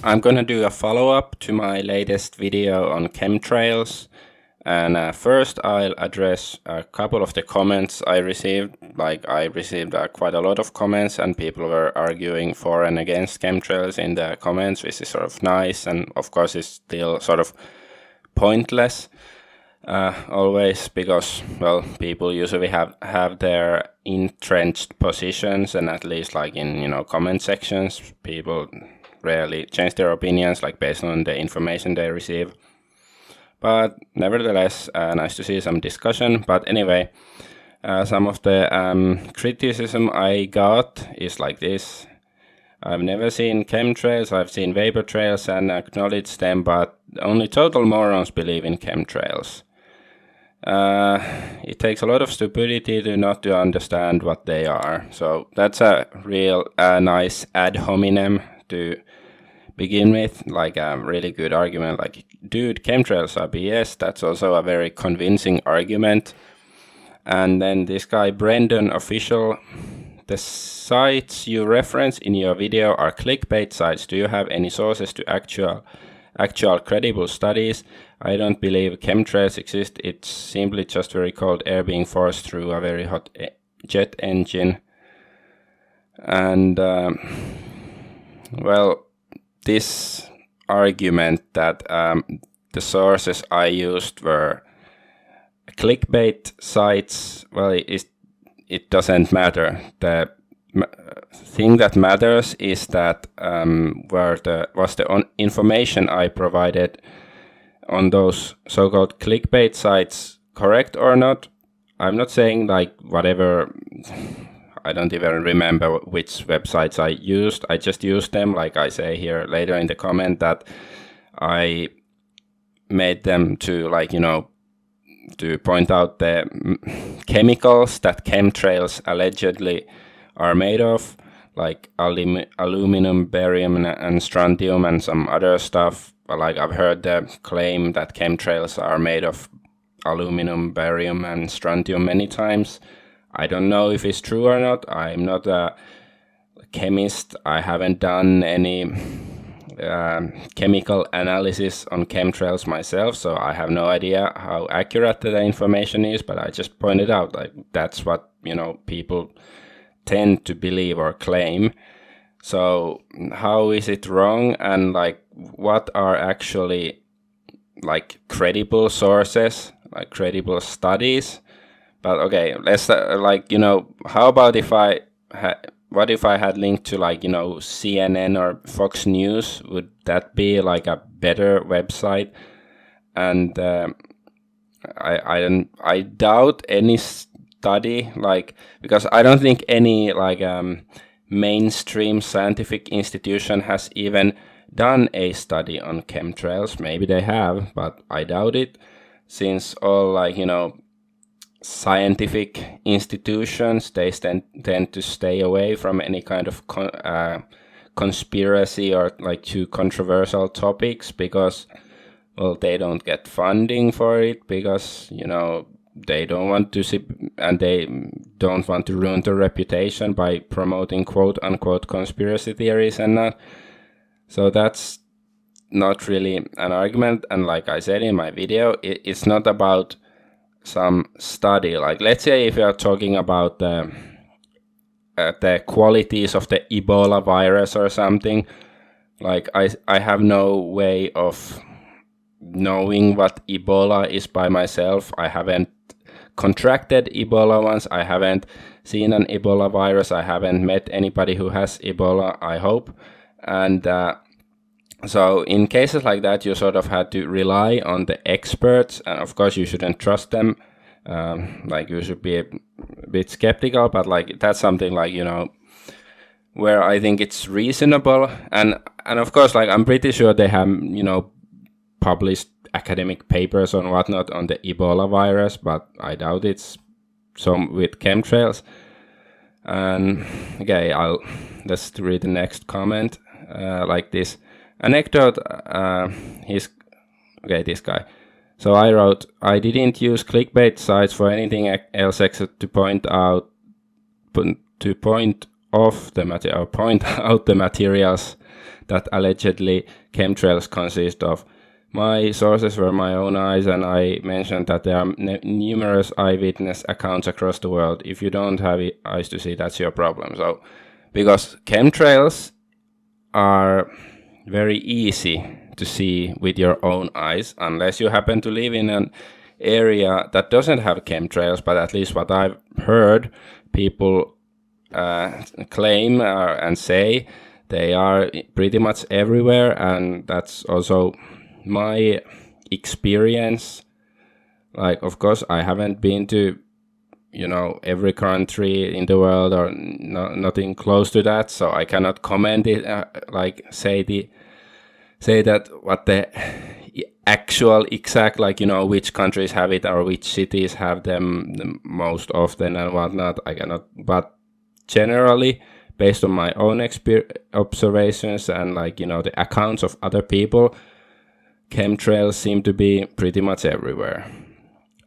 I'm gonna do a follow-up to my latest video on chemtrails. And first I'll address a couple of the comments I received. Like I received quite a lot of comments and people were arguing for and against chemtrails in the comments, which is sort of nice, and of course it's still sort of pointless always, because, well, people usually have their entrenched positions, and at least like in comment sections, people rarely change their opinions like based on the information they receive. But nevertheless, nice to see some discussion. But anyway, some of the criticism I got is like this. I've never seen chemtrails, I've seen vapor trails and acknowledged them, but only total morons believe in chemtrails. It takes a lot of stupidity to not to understand what they are. So that's a real nice ad hominem to begin with, like a really good argument, like, dude, chemtrails are BS. That's also a very convincing argument. And then this guy, Brendan Official, the sites you reference in your video are clickbait sites. Do you have any sources to actual credible studies? I don't believe chemtrails exist. It's simply just very cold air being forced through a very hot jet engine. And, well, this argument that the sources I used were clickbait sites, well, it doesn't matter. The thing that matters is that was the information I provided on those so-called clickbait sites correct or not? I'm not saying like whatever. I don't even remember which websites I used. I just used them, like I say here later in the comment, that I made them to, like, to point out the chemicals that chemtrails allegedly are made of, like aluminum, barium, and strontium, and some other stuff. Like I've heard the claim that chemtrails are made of aluminum, barium, and strontium many times. I don't know if it's true or not. I'm not a chemist. I haven't done any chemical analysis on chemtrails myself, so I have no idea how accurate the information is, but I just pointed out, like, that's what, people tend to believe or claim. So how is it wrong? And like, what are actually like credible sources, like credible studies? But okay, let's how about if what if I had linked to like, CNN or Fox News? Would that be like a better website? And I doubt any study, like, because I don't think any like mainstream scientific institution has even done a study on chemtrails. Maybe they have, but I doubt it, since all like, scientific institutions, they tend to stay away from any kind of conspiracy or like too controversial topics, because, well, they don't get funding for it, because they don't want to see, and they don't want to ruin their reputation by promoting quote unquote conspiracy theories and that. So that's not really an argument. And like I said in my video, it's not about some study. Like, let's say if you are talking about the qualities of the Ebola virus or something, like I have no way of knowing what Ebola is by myself. I haven't contracted Ebola once. I haven't seen an Ebola virus. I haven't met anybody who has Ebola, I hope. And so in cases like that, you sort of had to rely on the experts, and of course you shouldn't trust them. Like, you should be a bit skeptical, but like that's something like, where I think it's reasonable. And of course, like, I'm pretty sure they have, published academic papers and whatnot on the Ebola virus, but I doubt it's some with chemtrails. And okay, let's read the next comment. Like this anecdote, this guy. So I wrote, I didn't use clickbait sites for anything else except to point out the materials that allegedly chemtrails consist of. My sources were my own eyes, and I mentioned that there are numerous eyewitness accounts across the world. If you don't have eyes to see, that's your problem. So, because chemtrails are very easy to see with your own eyes, unless you happen to live in an area that doesn't have chemtrails, but at least what I've heard people claim and say, they are pretty much everywhere, and that's also my experience. Like, of course, I haven't been to, every country in the world, or nothing close to that, so I cannot comment it, say that what the actual exact, which countries have it or which cities have them the most often and whatnot. I cannot, but generally, based on my own observations and the accounts of other people, chemtrails seem to be pretty much everywhere.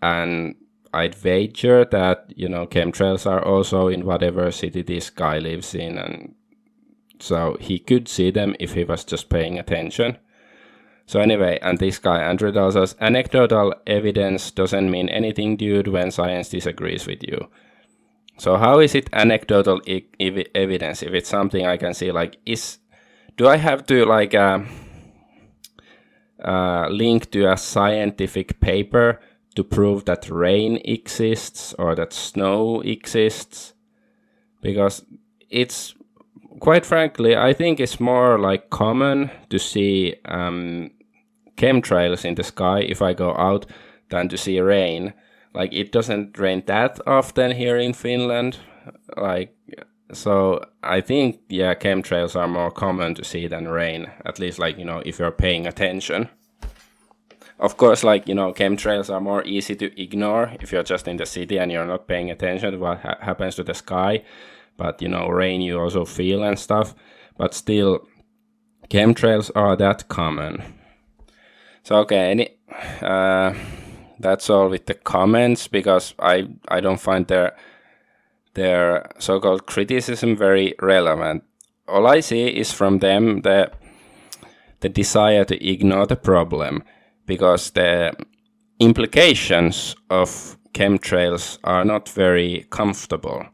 And I'd wager that, chemtrails are also in whatever city this guy lives in, and so he could see them if he was just paying attention. So anyway, and this guy, Andrew, tells us, anecdotal evidence doesn't mean anything, dude, when science disagrees with you. So how is it anecdotal evidence if it's something I can see? Do I have to link to a scientific paper to prove that rain exists or that snow exists? Because it's, quite frankly, I think it's more common to see chemtrails in the sky if I go out than to see rain. It doesn't rain that often here in Finland. So I think, yeah, chemtrails are more common to see than rain, at least if you're paying attention. Of course, chemtrails are more easy to ignore if you're just in the city and you're not paying attention to what happens to the sky. But, rain you also feel and stuff. But still, chemtrails are that common. So, okay, that's all with the comments, because I don't find their so-called criticism very relevant. All I see is from them the desire to ignore the problem, because the implications of chemtrails are not very comfortable.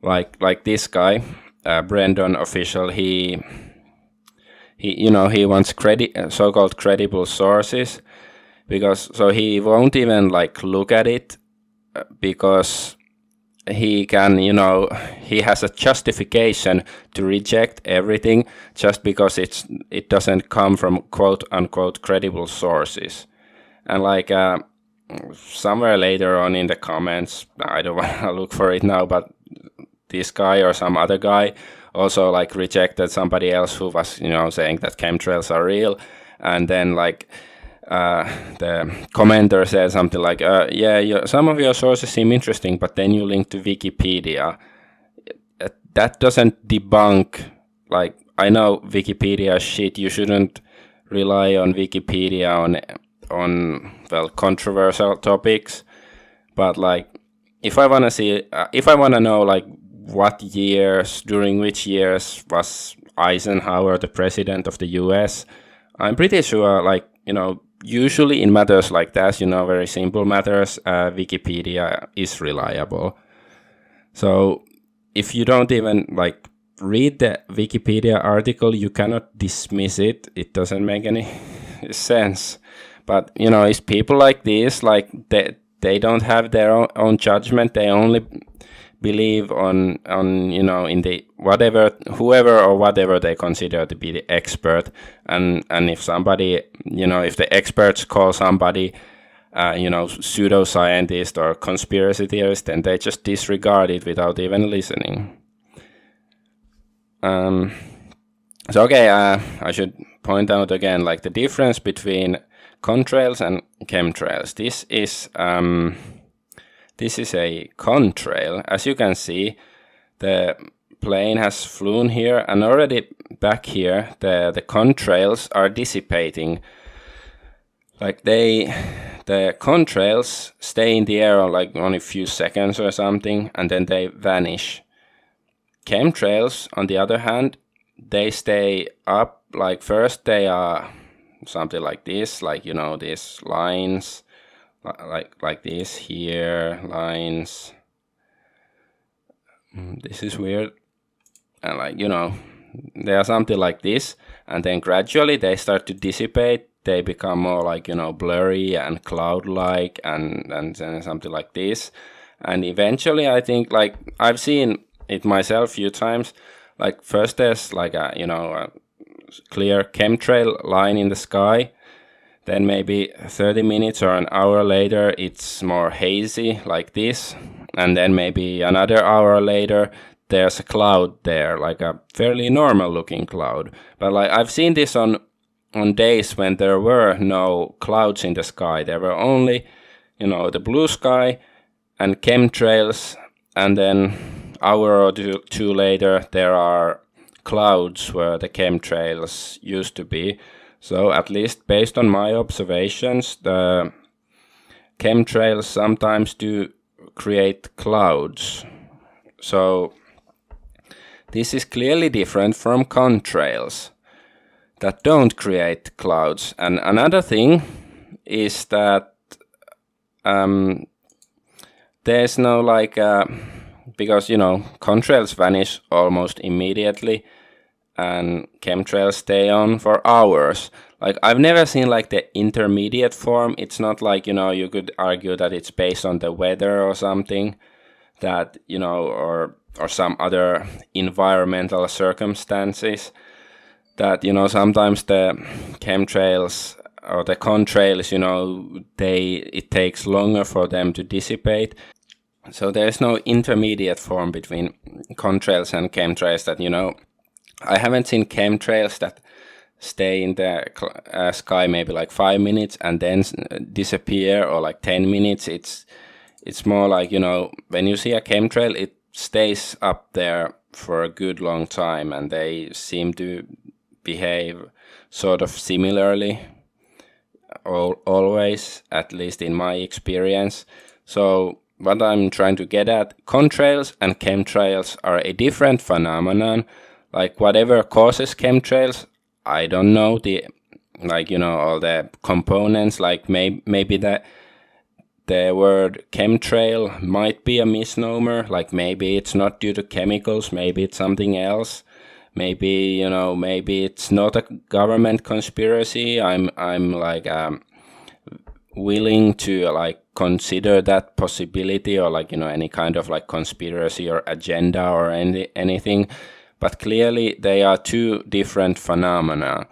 Like this guy, Brendan official, he wants so-called credible sources, because so he won't even look at it, because he can, he has a justification to reject everything just because it doesn't come from quote unquote credible sources. And somewhere later on in the comments, I don't want to look for it now, but this guy or some other guy also rejected somebody else who was saying that chemtrails are real, and then the commenter said something some of your sources seem interesting, but then you link to Wikipedia. That doesn't debunk, I know Wikipedia shit, you shouldn't rely on Wikipedia on controversial topics, but if I want to know during which years was Eisenhower the president of the US, I'm pretty sure usually in matters like that, very simple matters, Wikipedia is reliable. So if you don't even read the Wikipedia article, you cannot dismiss it. It doesn't make any sense. But it's people like this, they don't have their own judgment. They only believe on in the whoever or whatever they consider to be the expert, and if somebody, if the experts call somebody pseudoscientist or conspiracy theorist, then they just disregard it without even listening. So okay, I should point out again the difference between contrails and chemtrails. This is a contrail. As you can see, the plane has flown here, and already back here, the contrails are dissipating. The contrails stay in the air only a few seconds or something, and then they vanish. Chemtrails, on the other hand, they stay up like first they are something like this, like, you know, these lines, like this here, lines. This is weird. And like, you know, they are something like this, and then gradually they start to dissipate. They become more like, you know, blurry and cloud-like, and then something like this. And eventually, I think, like, I've seen it myself a few times. Like, first there's like a, you know, a clear chemtrail line in the sky. Then maybe 30 minutes or an hour later, it's more hazy like this. And then maybe another hour later, there's a cloud there, like a fairly normal looking cloud. But like I've seen this on days when there were no clouds in the sky. There were only, you know, the blue sky and chemtrails, and then hour or two later there are clouds where the chemtrails used to be. So at least based on my observations, the chemtrails sometimes do create clouds. So this is clearly different from contrails that don't create clouds. And another thing is that there's no like, because, you know, contrails vanish almost immediately and chemtrails stay on for hours. Like, I've never seen like the intermediate form. It's not like, you know, you could argue that it's based on the weather or something, that, you know, or some other environmental circumstances, that, you know, sometimes the chemtrails or the contrails, you know, it takes longer for them to dissipate. So there's no intermediate form between contrails and chemtrails that, you know, I haven't seen chemtrails that stay in the sky maybe like 5 minutes and then disappear, or like 10 minutes. It's more like, you know, when you see a chemtrail, it stays up there for a good long time, and they seem to behave sort of similarly always, at least in my experience. So what I'm trying to get at, contrails and chemtrails are a different phenomenon. Like, whatever causes chemtrails, I don't know the, like, you know, all the components. Like maybe the word chemtrail might be a misnomer. Like, maybe it's not due to chemicals, maybe it's something else. Maybe, you know, maybe it's not a government conspiracy. I'm like willing to like consider that possibility, or like, you know, any kind of like conspiracy or agenda or anything. But clearly they are two different phenomena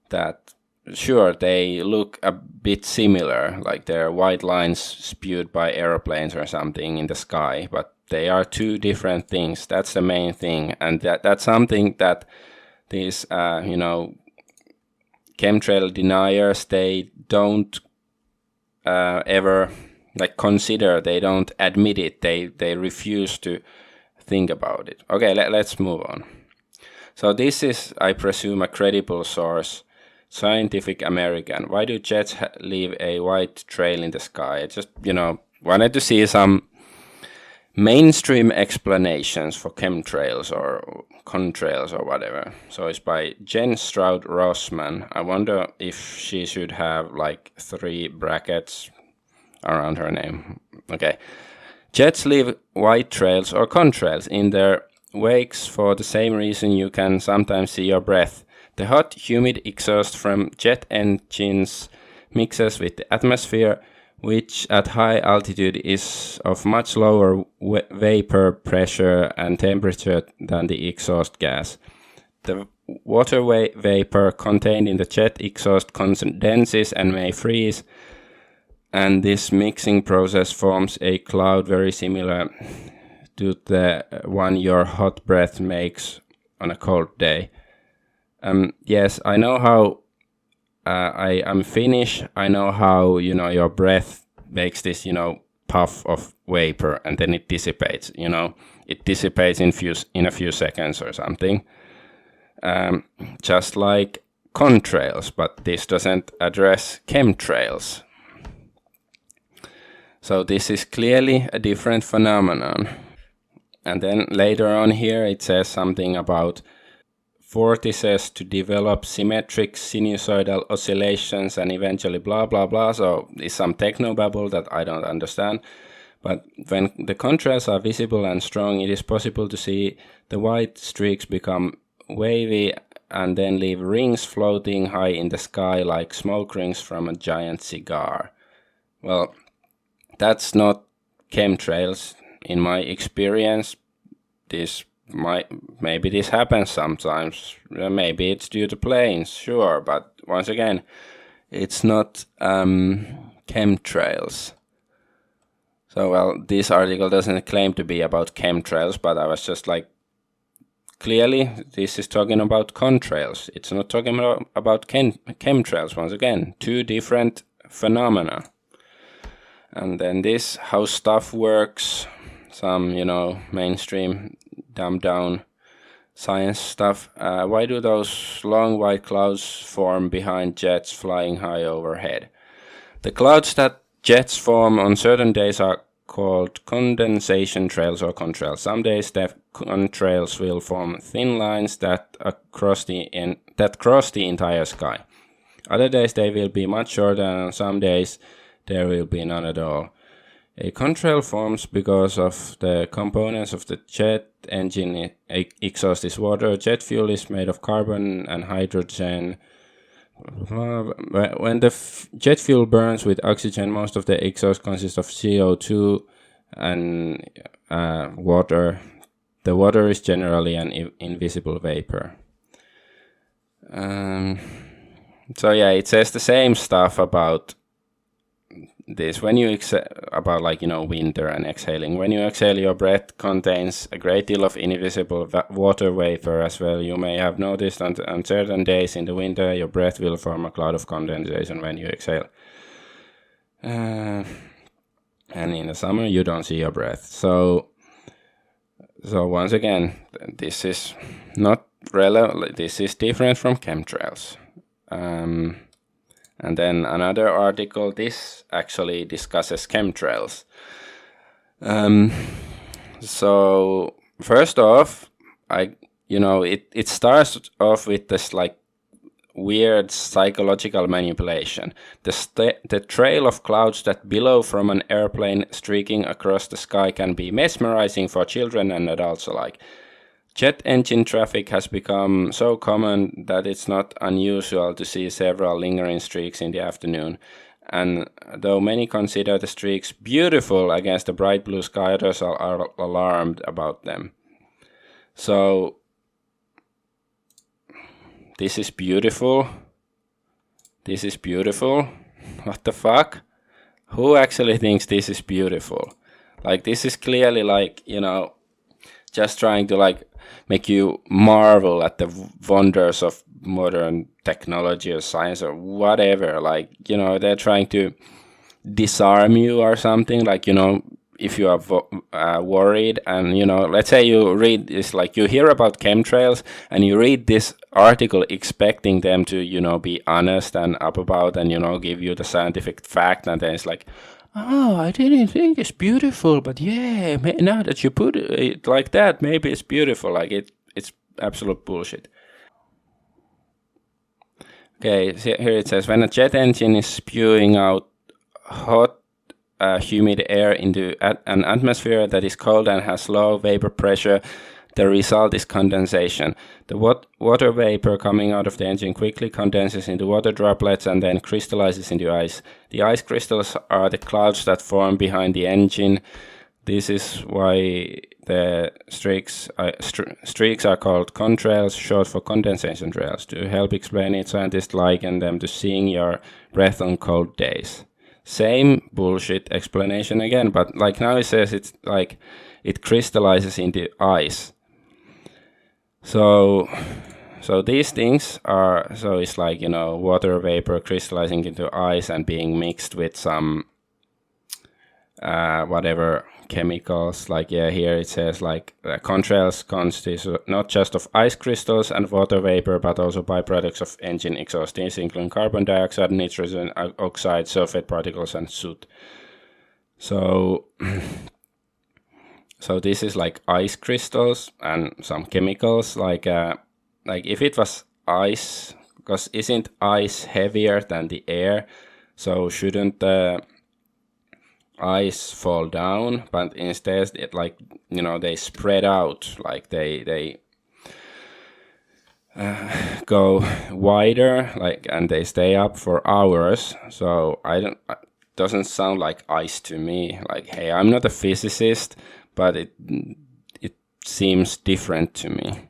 that, sure, they look a bit similar, like they're white lines spewed by airplanes or something in the sky, but they are two different things. That's the main thing. And that's something that these, you know, chemtrail deniers, they don't ever like consider, they don't admit it, they refuse to think about it. Okay, let's move on. So this is, I presume, a credible source, Scientific American. Why do jets leave a white trail in the sky? I just, you know, wanted to see some mainstream explanations for chemtrails or contrails or whatever. So it's by Jen Stroud Rossman. I wonder if she should have like 3 brackets around her name. Okay. Jets leave white trails or contrails in their wakes for the same reason you can sometimes see your breath. The hot, humid exhaust from jet engines mixes with the atmosphere, which at high altitude is of much lower vapor pressure and temperature than the exhaust gas. The water vapor contained in the jet exhaust condenses and may freeze, and this mixing process forms a cloud very similar to the one your hot breath makes on a cold day. Yes, I know how, I'm Finnish, I know how, you know, your breath makes this, you know, puff of vapor and then it dissipates, you know. It dissipates in a few seconds or something. Just like contrails, but this doesn't address chemtrails. So this is clearly a different phenomenon. And then later on here it says something about vortices to develop symmetric sinusoidal oscillations and eventually blah blah blah. So it's some technobabble that I don't understand. But when the contrails are visible and strong, it is possible to see the white streaks become wavy and then leave rings floating high in the sky like smoke rings from a giant cigar. Well, that's not chemtrails. In my experience, maybe this happens sometimes. Maybe it's due to planes, sure. But once again, it's not chemtrails. So, well, this article doesn't claim to be about chemtrails, but I was just like, clearly, this is talking about contrails. It's not talking about chemtrails, once again. Two different phenomena. And then this, how stuff works, some, mainstream, dumbed down science stuff. Why do those long white clouds form behind jets flying high overhead? The clouds that jets form on certain days are called condensation trails or contrails. Some days the contrails will form thin lines that cross the entire sky. Other days they will be much shorter, and some days there will be none at all. A contrail forms because of the components of the jet engine exhaust is water. Jet fuel is made of carbon and hydrogen. When the jet fuel burns with oxygen, most of the exhaust consists of CO2 and water. The water is generally an invisible vapor. So yeah, it says the same stuff about this. When you about winter and exhaling. When you exhale, your breath contains a great deal of invisible water vapor as well. You may have noticed on certain days in the winter, your breath will form a cloud of condensation when you exhale. And in the summer, you don't see your breath. So once again, this is not relevant. This is different from chemtrails. And then another article, this actually discusses chemtrails. So first off, it starts off with this weird psychological manipulation. The trail of clouds that billow from an airplane streaking across the sky can be mesmerizing for children and adults alike. Jet engine traffic has become so common that it's not unusual to see several lingering streaks in the afternoon. And though many consider the streaks beautiful against the bright blue sky, others are alarmed about them. So, this is beautiful. This is beautiful. What the fuck? Who actually thinks this is beautiful? This is clearly just trying to make you marvel at the wonders of modern technology or science or whatever. They're trying to disarm you or something. If you are worried and, let's say you read this, you hear about chemtrails and you read this article expecting them to, be honest and up about and, give you the scientific fact. And then it's oh, I didn't think it's beautiful, but yeah, now that you put it like that, maybe it's beautiful. It's absolute bullshit. Okay, so here it says, when a jet engine is spewing out hot, humid air into an atmosphere that is cold and has low vapor pressure, the result is condensation. The water vapor coming out of the engine quickly condenses into water droplets and then crystallizes into ice. The ice crystals are the clouds that form behind the engine. This is why the streaks are called contrails, short for condensation trails. To help explain it, scientists liken them to seeing your breath on cold days. Same bullshit explanation again, but now it says it's it crystallizes into ice. So these things are, it's water vapor crystallizing into ice and being mixed with some whatever chemicals. Here it says contrails consist not just of ice crystals and water vapor, but also byproducts of engine exhaust, including carbon dioxide, nitrogen oxide, sulfate particles, and soot. So this is ice crystals and some chemicals like if it was ice, because isn't ice heavier than the air? So shouldn't the ice fall down? But instead, it like, you know, they spread out, like they go wider, like, and they stay up for hours. So it doesn't sound like ice to me. Like, hey, I'm not a physicist, but it seems different to me.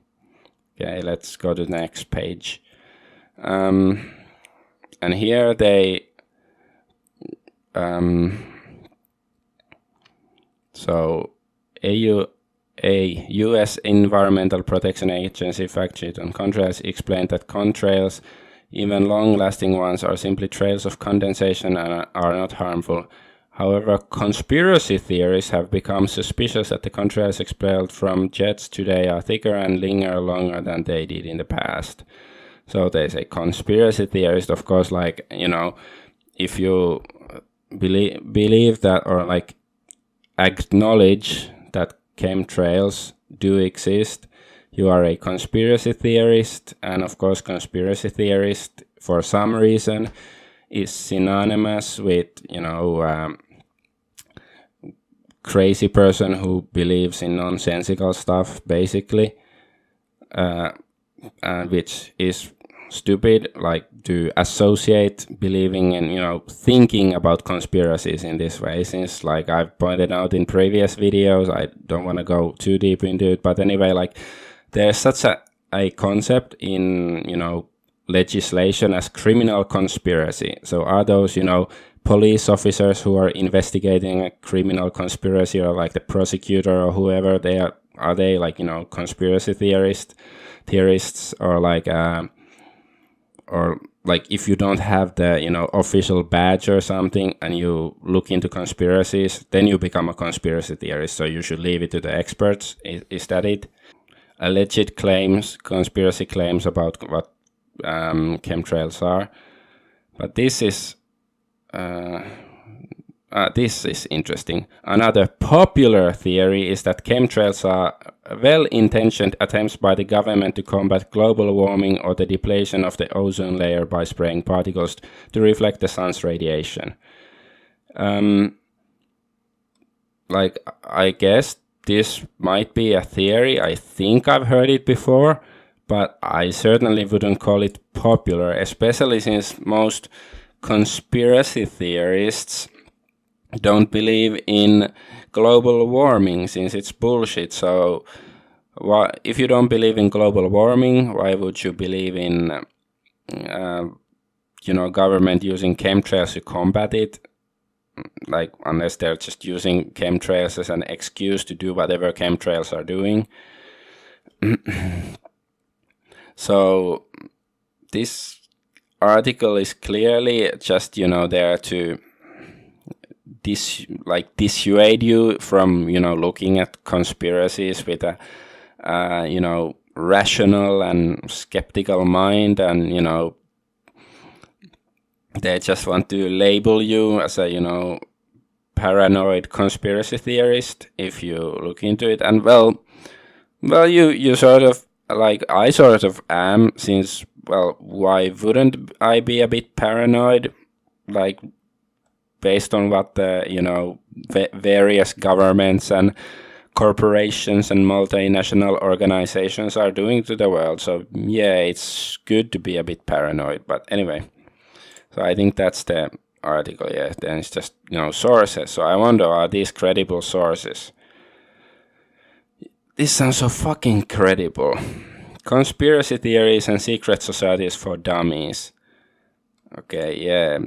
Okay, let's go to the next page. And here they so a U.S. Environmental Protection Agency fact sheet on contrails explained that contrails, even long-lasting ones, are simply trails of condensation and are not harmful. However, conspiracy theories have become suspicious that the contrails expelled from jets today are thicker and linger longer than they did in the past. So they say conspiracy theorists, of course, like, you know, if you believe that, or like acknowledge that chemtrails do exist, you are a conspiracy theorist. And of course, conspiracy theorist for some reason is synonymous with, you know, crazy person who believes in nonsensical stuff, basically, which is stupid, like to associate believing and, you know, thinking about conspiracies in this way, since, like I've pointed out in previous videos, I don't want to go too deep into it, but anyway, like there's such a concept in, you know, legislation as criminal conspiracy. So are those, you know, police officers who are investigating a criminal conspiracy, or like the prosecutor or whoever, are they like, you know, conspiracy theorists, or like if you don't have the, you know, official badge or something and you look into conspiracies, then you become a conspiracy theorist. So you should leave it to the experts. Is that it? Alleged claims, conspiracy claims about what chemtrails are. But this is interesting. Another popular theory is that chemtrails are well-intentioned attempts by the government to combat global warming or the depletion of the ozone layer by spraying particles to reflect the sun's radiation. Like, I guess this might be a theory. I think I've heard it before, but I certainly wouldn't call it popular, especially since most conspiracy theorists don't believe in global warming, since it's bullshit. So if you don't believe in global warming, why would you believe in you know, government using chemtrails to combat it? Like, unless they're just using chemtrails as an excuse to do whatever chemtrails are doing. So this article is clearly just, you know, there to dissuade you from, you know, looking at conspiracies with a you know, rational and skeptical mind, and, you know, they just want to label you as a, you know, paranoid conspiracy theorist if you look into it. And well you sort of, like, I sort of am, since, well, why wouldn't I be a bit paranoid, like, based on what the, you know, various governments and corporations and multinational organizations are doing to the world. So yeah, it's good to be a bit paranoid. But anyway, so I think that's the article. Yeah, then it's just, you know, sources. So I wonder, are these credible sources? This sounds so fucking credible. Conspiracy theories and secret societies for dummies. Okay, yeah,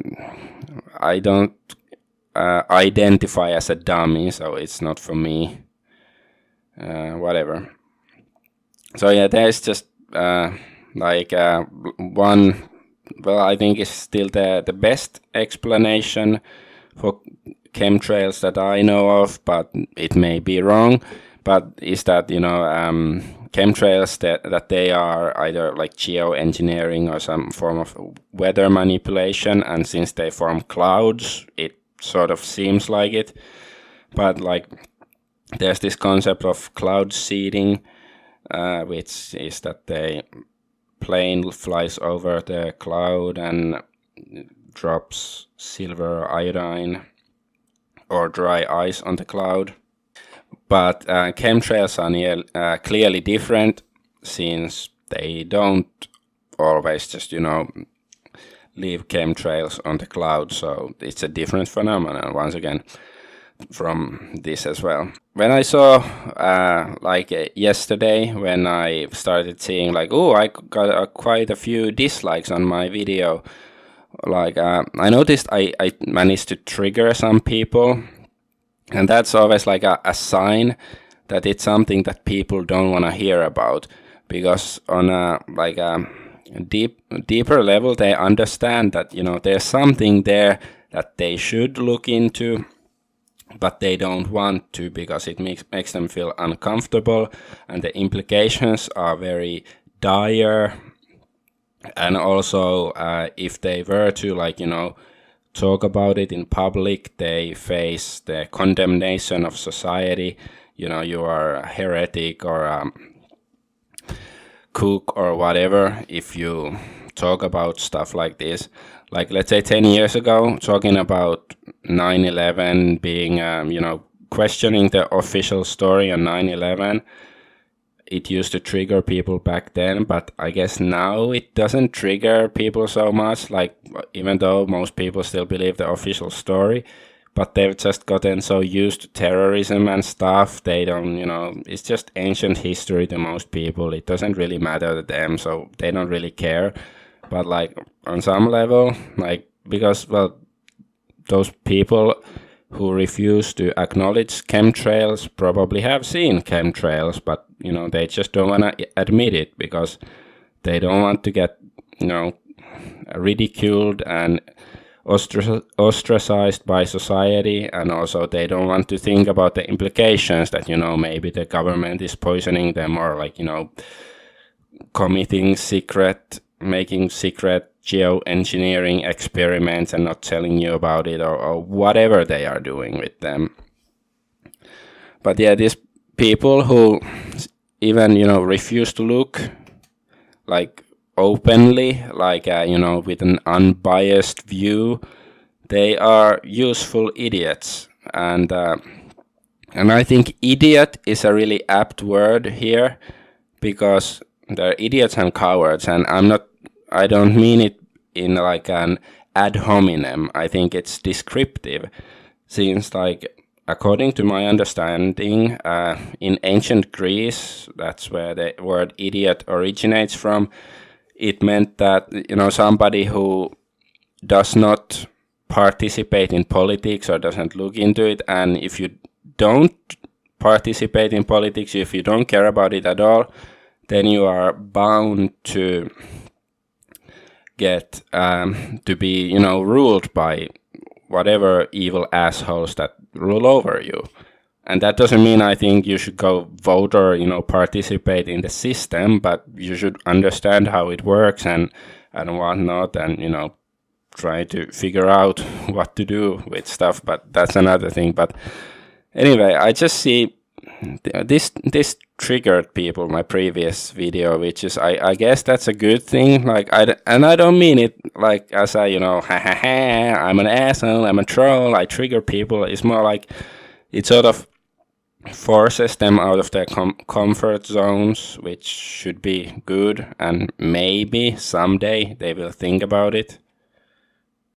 I don't identify as a dummy, so it's not for me. Whatever. So yeah, there's just one, well, I think it's still the best explanation for chemtrails that I know of, but it may be wrong. But is that, you know, chemtrails that they are either like geoengineering or some form of weather manipulation, and since they form clouds, it sort of seems like it. But like, there's this concept of cloud seeding, which is that they plane flies over the cloud and drops silver iodine or dry ice on the cloud. But chemtrails are clearly different, since they don't always just, leave chemtrails on the cloud. So it's a different phenomenon, once again, from this as well. When I saw, yesterday, when I started seeing like, oh, I got quite a few dislikes on my video, I noticed I managed to trigger some people. And that's always like a sign that it's something that people don't want to hear about, because on a deeper level they understand that there's something there that they should look into, but they don't want to because it makes them feel uncomfortable, and the implications are very dire. And also if they were to talk about it in public, they face the condemnation of society. You are a heretic or a kook or whatever if you talk about stuff like this. Like, let's say 10 years ago, talking about 9/11 being, questioning the official story on 9/11, it used to trigger people back then, but I guess now it doesn't trigger people so much, even though most people still believe the official story, but they've just gotten so used to terrorism and stuff, they don't, it's just ancient history to most people. It doesn't really matter to them, so they don't really care. But on some level, because, well, those people who refuse to acknowledge chemtrails probably have seen chemtrails, but they just don't want to admit it because they don't want to get ridiculed and ostracized by society, and also they don't want to think about the implications that maybe the government is poisoning them, or making secret geoengineering experiments and not telling you about it, or whatever they are doing with them. But yeah, these people who even refuse to look openly, with an unbiased view, they are useful idiots. And I think idiot is a really apt word here, because they're idiots and cowards, and I don't mean it in an ad hominem. I think it's descriptive, since according to my understanding, in ancient Greece, that's where the word idiot originates from. It meant that somebody who does not participate in politics or doesn't look into it, and if you don't participate in politics, if you don't care about it at all, then you are bound to get to be ruled by whatever evil assholes that rule over you. And that doesn't mean I think you should go vote or participate in the system, but you should understand how it works and whatnot, and try to figure out what to do with stuff. But that's another thing. But anyway, I just see this triggered people, my previous video, which is I guess that's a good thing. I don't mean it as a I'm an asshole, I'm a troll, I trigger people. It's more it sort of forces them out of their comfort zones, which should be good, and maybe someday they will think about it.